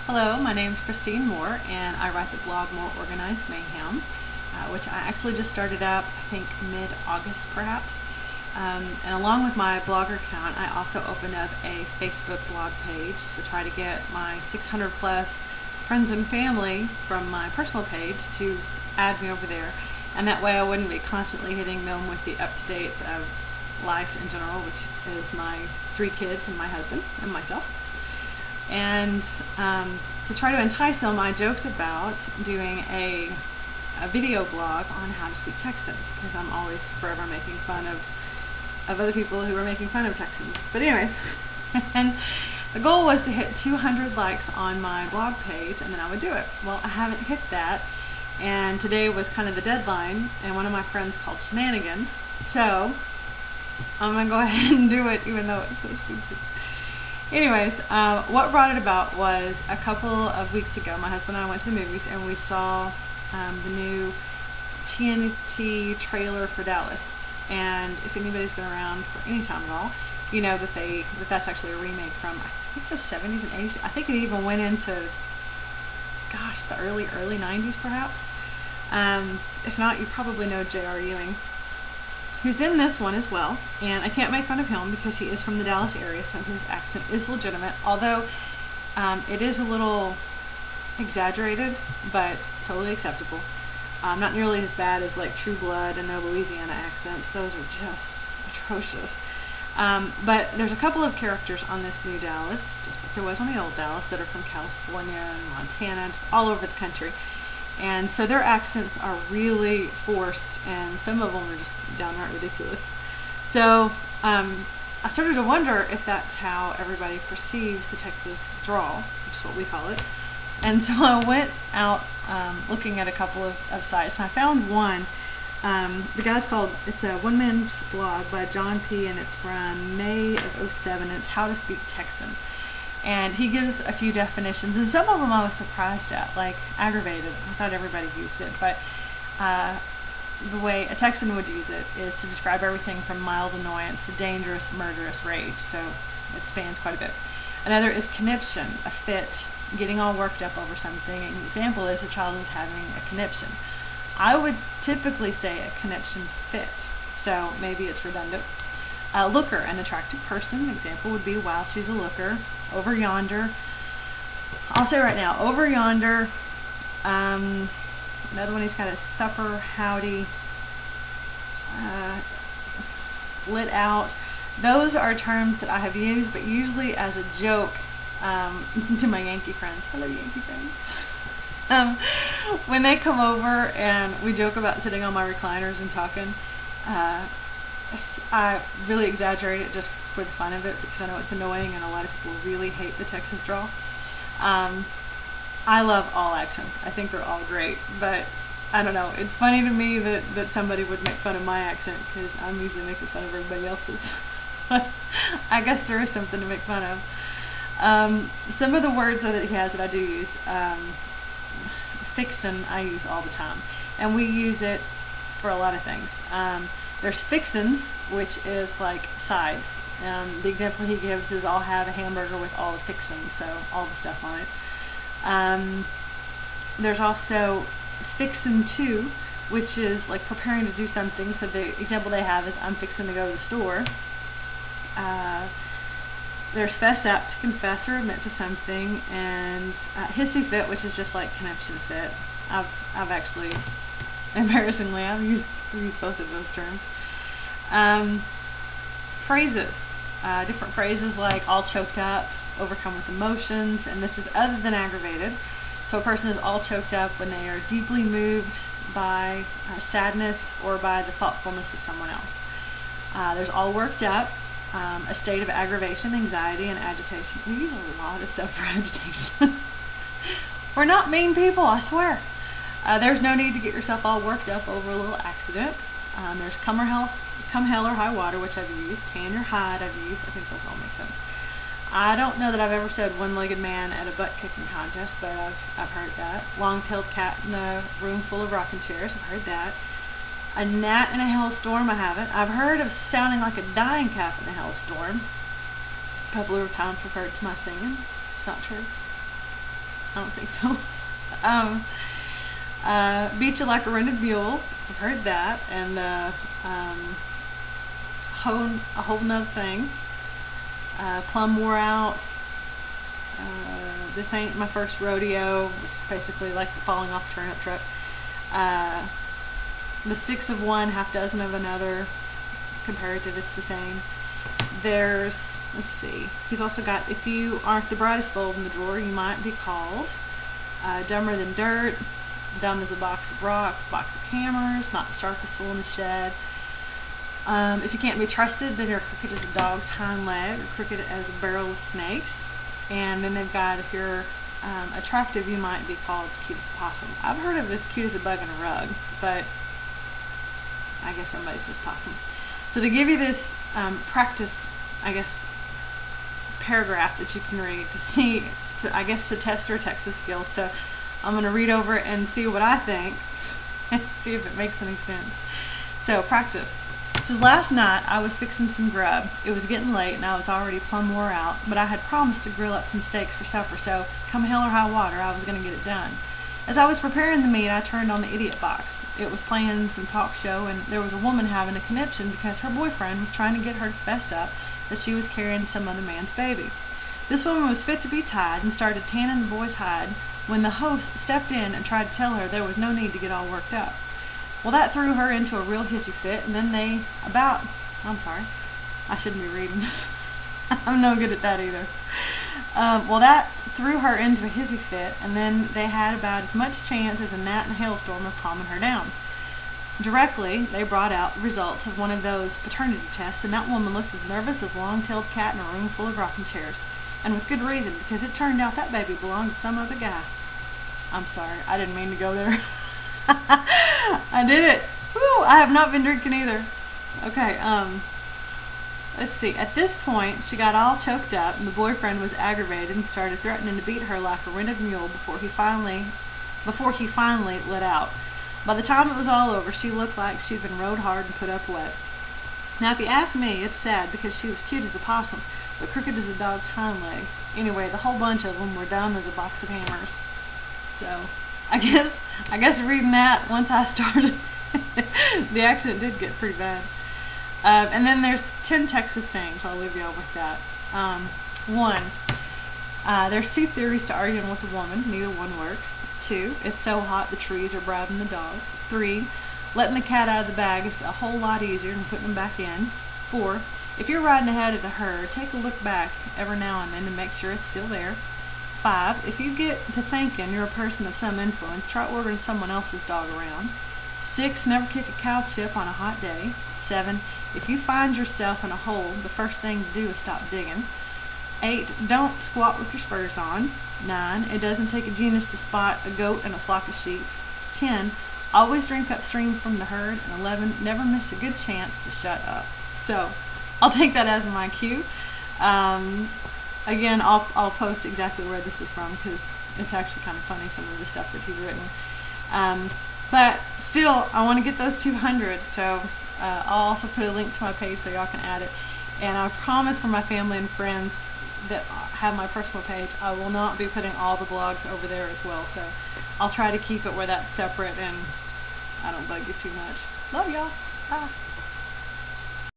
Hello, my name is Christine Moore, and I write the blog More Organized Mayhem, which I actually just started up, I think mid-August perhaps. And along with my blogger account, I also opened up a Facebook blog page to try to get my 600 plus friends and family from my personal page to add me over there. And that way I wouldn't be constantly hitting them with the up-to-dates of life in general, which is my 3 kids and my husband and myself. And to try to entice them, I joked about doing a video blog on how to speak Texan, because I'm always forever making fun of other people who are making fun of Texans. But anyways, and the goal was to hit 200 likes on my blog page, and then I would do it. Well, I haven't hit that, and today was kind of the deadline, and one of my friends called shenanigans, so I'm going to go ahead and do it, even though it's so stupid. Anyways, what brought it about was a couple of weeks ago, my husband and I went to the movies and we saw the new TNT trailer for Dallas. And if anybody's been around for any time at all, you know that's actually a remake from, I think, the 70s and 80s. I think it even went into, the early 90s perhaps. If not, you probably know J.R. Ewing, who's in this one as well, and I can't make fun of him because he is from the Dallas area, so his accent is legitimate, although it is a little exaggerated, but totally acceptable. Not nearly as bad as like True Blood and their Louisiana accents. Those are just atrocious. But there's a couple of characters on this new Dallas, just like there was on the old Dallas, that are from California and Montana, just all over the country. And so their accents are really forced, and some of them are just downright ridiculous. So I started to wonder if that's how everybody perceives the Texas drawl, which is what we call it. And so I went out looking at a couple of sites, and I found one. The guy's it's a one-man's blog by John P., and it's from May of '07, and it's How to Speak Texan. And he gives a few definitions, and some of them I was surprised at, like aggravated. I thought everybody used it, but the way a Texan would use it is to describe everything from mild annoyance to dangerous, murderous rage, so it spans quite a bit. Another is conniption, a fit, getting all worked up over something. An example is a child who's having a conniption. I would typically say a conniption fit, so maybe it's redundant. Looker, an attractive person. Example would be, wow, she's a looker. Over yonder. I'll say right now, over yonder. Another one, he's got a supper, howdy, lit out. Those are terms that I have used, but usually as a joke to my Yankee friends. Hello, Yankee friends. When they come over and we joke about sitting on my recliners and talking, I really exaggerate it just for the fun of it, because I know it's annoying and a lot of people really hate the Texas drawl. I love all accents. I think they're all great, but I don't know. It's funny to me that somebody would make fun of my accent, because I'm usually making fun of everybody else's. I guess there is something to make fun of. Some of the words that he has that I do use, fixin', I use all the time, and we use it for a lot of things. There's fixins, which is like sides. The example he gives is, I'll have a hamburger with all the fixins, so all the stuff on it. There's also fixin' to, which is like preparing to do something. So the example they have is, I'm fixing to go to the store. There's fess up, to confess or admit to something, and hissy fit, which is just like conniption fit. I've actually, embarrassingly, I've used both of those terms. Phrases, different phrases like all choked up, overcome with emotions, and this is other than aggravated. So a person is all choked up when they are deeply moved by sadness or by the thoughtfulness of someone else. There's all worked up, a state of aggravation, anxiety, and agitation. We use a lot of stuff for agitation. We're not mean people, I swear. There's no need to get yourself all worked up over little accidents. There's come hell or high water, which I've used. Tan your hide, I've used. I think those all make sense. I don't know that I've ever said one-legged man at a butt-kicking contest, but I've heard that. Long-tailed cat in a room full of rocking chairs, I've heard that. A gnat in a hailstorm, I haven't. I've heard of sounding like a dying calf in a hailstorm. A couple of times referred to my singing. It's not true. I don't think so. Beat You Like a Rented Mule. I've heard that. And a whole nother thing. Plum Wore Out. This Ain't My First Rodeo, which is basically like the falling off the turnip truck. The Six of One, Half Dozen of Another. Comparative, it's the same. There's, let's see, he's also got If You Aren't the Brightest Bulb in the Drawer, You Might Be Called. Dumber Than Dirt. Dumb as a Box of Rocks, Box of Hammers, Not the Sharpest Tool in the Shed. If You Can't Be Trusted, then You're Crooked as a Dog's Hind Leg, or Crooked as a Barrel of Snakes. And then they've got If You're Attractive, You Might Be Called Cute as a Possum. I've heard of as Cute as a Bug in a Rug, but I guess somebody says possum. So they give you this practice, I guess, paragraph that you can read to see, I guess, to test your Texas skills. So I'm going to read over it and see what I think, see if it makes any sense. So practice. It says, last night I was fixing some grub. It was getting late and I was already plumb wore out, but I had promised to grill up some steaks for supper, so come hell or high water, I was going to get it done. As I was preparing the meat, I turned on the idiot box. It was playing some talk show, and there was a woman having a conniption because her boyfriend was trying to get her to fess up that she was carrying some other man's baby. This woman was fit to be tied and started tanning the boy's hide when the host stepped in and tried to tell her there was no need to get all worked up. Well, that threw her into a real hissy fit, and then I'm sorry, I shouldn't be reading. I'm no good at that either. Well, that threw her into a hissy fit, and then they had about as much chance as a gnat in a hailstorm of calming her down. Directly, they brought out the results of one of those paternity tests, and that woman looked as nervous as a long-tailed cat in a room full of rocking chairs. And with good reason, because it turned out that baby belonged to some other guy. I'm sorry, I didn't mean to go there. I did it. Woo! I have not been drinking either. Okay, let's see. At this point, she got all choked up, and the boyfriend was aggravated and started threatening to beat her like a rented mule before he finally let out. By the time it was all over, she looked like she'd been rode hard and put up wet. Now, if you ask me, it's sad because she was cute as a possum, but crooked as a dog's hind leg. Anyway, the whole bunch of them were dumb as a box of hammers. So, I guess reading that, once I started, the accent did get pretty bad. And then there's 10 Texas sayings. I'll leave y'all with that. 1, there's 2 theories to arguing with a woman. Neither one works. 2, it's so hot the trees are bribing the dogs. 3, letting the cat out of the bag is a whole lot easier than putting them back in. 4, if you're riding ahead of the herd, take a look back every now and then to make sure it's still there. 5, if you get to thinking you're a person of some influence, try ordering someone else's dog around. 6, never kick a cow chip on a hot day. 7, if you find yourself in a hole, the first thing to do is stop digging. 8, don't squat with your spurs on. 9, it doesn't take a genius to spot a goat and a flock of sheep. 10, always drink upstream from the herd. And 11, never miss a good chance to shut up. So, I'll take that as my cue. Again, I'll post exactly where this is from because it's actually kind of funny, some of the stuff that he's written. But still, I want to get those 200, so I'll also put a link to my page so y'all can add it. And I promise for my family and friends that have my personal page, I will not be putting all the blogs over there as well. So I'll try to keep it where that's separate and I don't bug you too much. Love y'all. Bye.